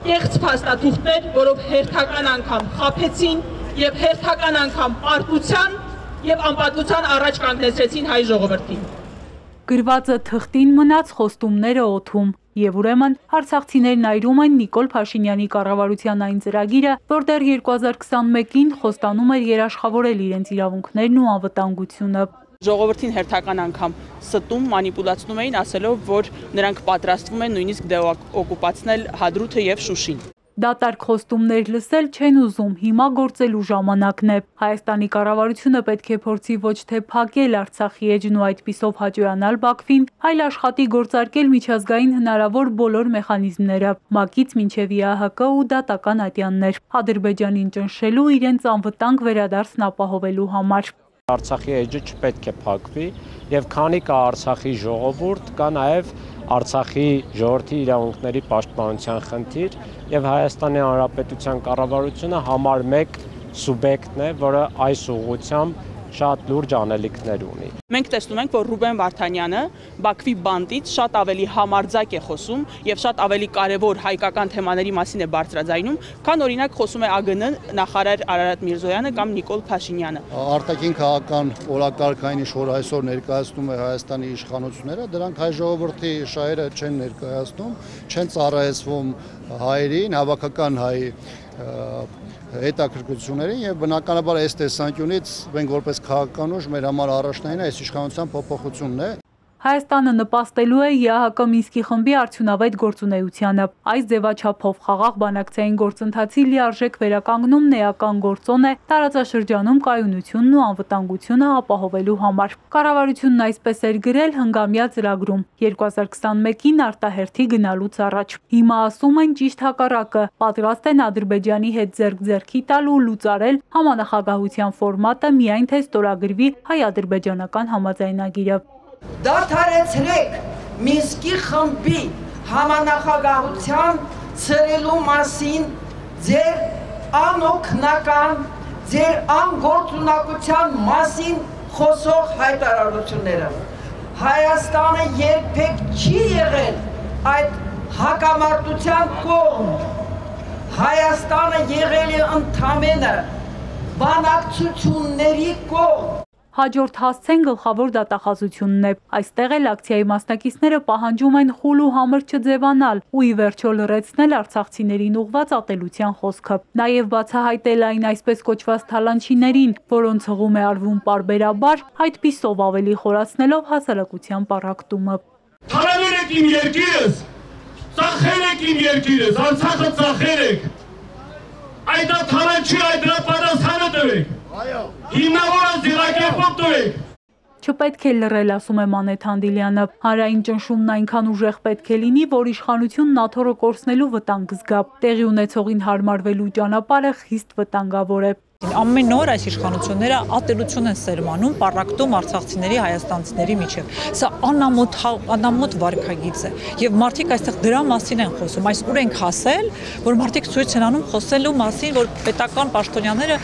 Կեղծ փաստաթուղթներ, որով հերթական անգամ խաբեցին եւ հերթական անգամ պարտության եւ անպատվության առաջ կանգնեցրեցին հայ ժողովրդին։ Գրվածը թղթին մնաց, խոստումները օդում։ Եվ ուրեմն արցախցիներն այրում են Նիկոլ Փաշինյանի կառավարության այն ծրագիրը, որ դեռ 2021-ին խոստանում էր երաշխավորել իրենց իրավունքներն ու անվտանգությունը։ Ժողովրդին հերթական անգամ ստում, մանիպուլացնում էին, ասելով, որ նրանք պատրաստվում են նույնիսկ դեօկուպացնել Հադրութը եւ Շուշին։ Դատարկ խոստումներ լսել չեն ուզում, հիմա գործելու ժամանակն է։ Հայաստանի կառավարությունը պետք է փորձի ոչ թե փակել Արցախի էջն ու այդպիսով հաճոյանալ Բաքվին, այլ աշխատի գործարկել միջազգային հնարավոր բոլոր մեխանիզմները, ՄԱԿ-ից մինչև ԻԱՀԿ ու դատական ատյաններ, Ադրբեջանին ճնշելու, իրենց անվտանգ վերադարձն ապահովելու համար։ Արցախի էջը չպետք է փակվի եւ քանի կա Արցախի ժողովուրդ, կա նաեւ Արցախի ժողովրդի իրավունքների պաշտպանության խնդիր եւ Հայաստանի Հանրապետության կառավարությունը համար 1 սուբյեկտն է, որը այս ուղղությամբ շատ լուրջ անելիքներ ունի։ Մենք տեսնում ենք, որ Ռուբեն Վարդանյանը Բաքվի բանտից շատ ավելի համարձակ է խոսում եւ շատ ավելի կարեւոր հայկական թեմաների մասին է բարձրաձայնում, քան օրինակ խոսում է ԱԳՆ նախարար Արարատ Միրզոյանը կամ Նիկոլ Փաշինյանը։ Արտաքին քաղաքական օրակարգային ինչ որ այսօր ներկայացնում է Հայաստանի իշխանությունները, դրանք հայ ժողովրդի շահերը չեն ներկայացնում, չեն ծառայեցվում հայերին, հավաքական հայ հետաքրքրություններին եւ բնականաբար այս տեսանկյունից մենք որպես քաղաքական ուժ մեր համար առաջնային այս իշխանության փոփոխությունն է։ Հայաստանը նպաստելու է ԵԱՀԿ Մինսկի խմբի արդյունավետ գործունեությանը։ Այս ձևաչափով խաղաղ բանակցային գործընթացի լիարժեք վերականգնումն էական գործոն է տարածաշրջանում կայունությունն ու անվտանգությունը ապահովելու համար։ Կառավարությունն այսպես էր գրել հնգամյա ծրագրում 2021-ին արտահերթի գնալուց առաջ։ Հիմա ասում են ճիշտ հակառակը, պատրաստ են Ադրբեջանի հետ ձեռք-ձեռքի տալ ու լուծարել համանախագահության ֆորմատը, միայն թե ստորագրվի հայ-ադրբեջանական համաձայնագիրը։ Դադարեցրեք Մինսկի խմբի համանախագահության ցրելու մասին ձեր անօգնական, ձեր անգործունակության մասին խոսող հայտարարությունները։ Հայաստանը երբեք չի եղել այդ հակամարտության կողմ։ Հայաստանը եղել է ընդամենը բանակցությունների կողմ։ Հաջորդ հասցեն գլխավոր դատախազությունն է։ Այստեղ էլ ակցիայի մասնակիցները պահանջում են խուլ ու համր չձևանալ ու ի վերջո լրացնել արցախցիներին ուղված ատելության խոսքը։ Նաև բացահայտել այն այսպես կոչված թալանչիներին, որոնց հղում է արվում պարբերաբար, այդպիսով ավելի խորացնելով հասարակության պառակտումը։ Թալանել եք իմ երկիրս, ծախել եք իմ երկիրս, Արցախը ծախել եք։ Այդ թալանչի այդ դրա պատասխանը տվեք։ Հիմնավորած ձեռակերպով տվեք։ Չպետք է լռել, ասում է Մանեթ Հանդիլյանը։ Հանրային ճնշումն այնքան ուժեղ պետք է լինի, որ իշխանությունն աթոռը կորցնելու վտանգ զգա։ Տեղի ունեցողին հարմարվելու ճանապարհը խիստ վտանգավոր է։ Ամեն օր այս իշխանությունները ատելություն են սերմանում, պառակտում արցախցիների, հայաստանցիների միջև։ Սա անամոթ վարքագիծ է։ Եվ մարդիկ այստեղ դրա մասին են խոսում։ Այս ուր ենք հասել, որ մարդիկ ցույց են անում խոսելու մասին, որ պետական պաշտոնյաները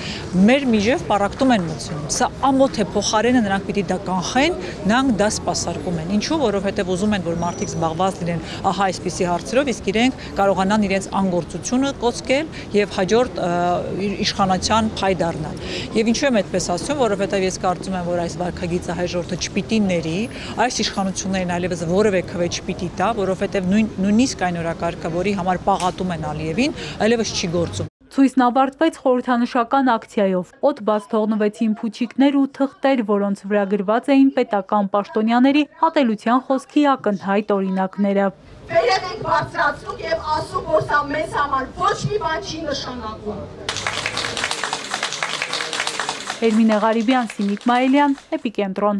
մեր միջև պառակտում են մտցնում։ Սա ամոթ է, փոխարենը նրանք պիտի դա կանխեն, նրանք դա սպասարկում են։ Ինչու, որովհետև ուզում են, որ մարդիկ զբաղված լինեն ահա այսպիսի հարցերով, իսկ իրենք կարողանան իրենց անգործությունը կոծկել եւ հաջորդ իշխանության դառնալ։ Եվ ինչու եմ այդպես ասում, որովհետև ես կարծում եմ, որ այս վարքագիծը հայ ժողովուրդը չպիտի ների, այս իշխանություններն այլևս որևէ քվե չպիտի տա, որովհետև նույնիսկ այն օրակարգը, որի համար պաղատում են Ալիևին, այլևս չի գործում։ Ցույցն ավարտվեց խորհրդանշական ակցիայով։ Օդ բաց թողնվեցին փուչիկներ ու թղթեր, որոնց վրա գրված էին պետական պաշտոնյաների ատելության խոսքի ակնհայտ օրինակները։ Վերև ենք բարձրացնում եւ ասում, որ սա մեզ համար ոչ մի բան չի նշանակում։ Էրմինե Ղարիբյան, Սինիկ Մայելյան, Էպիկենտրոն։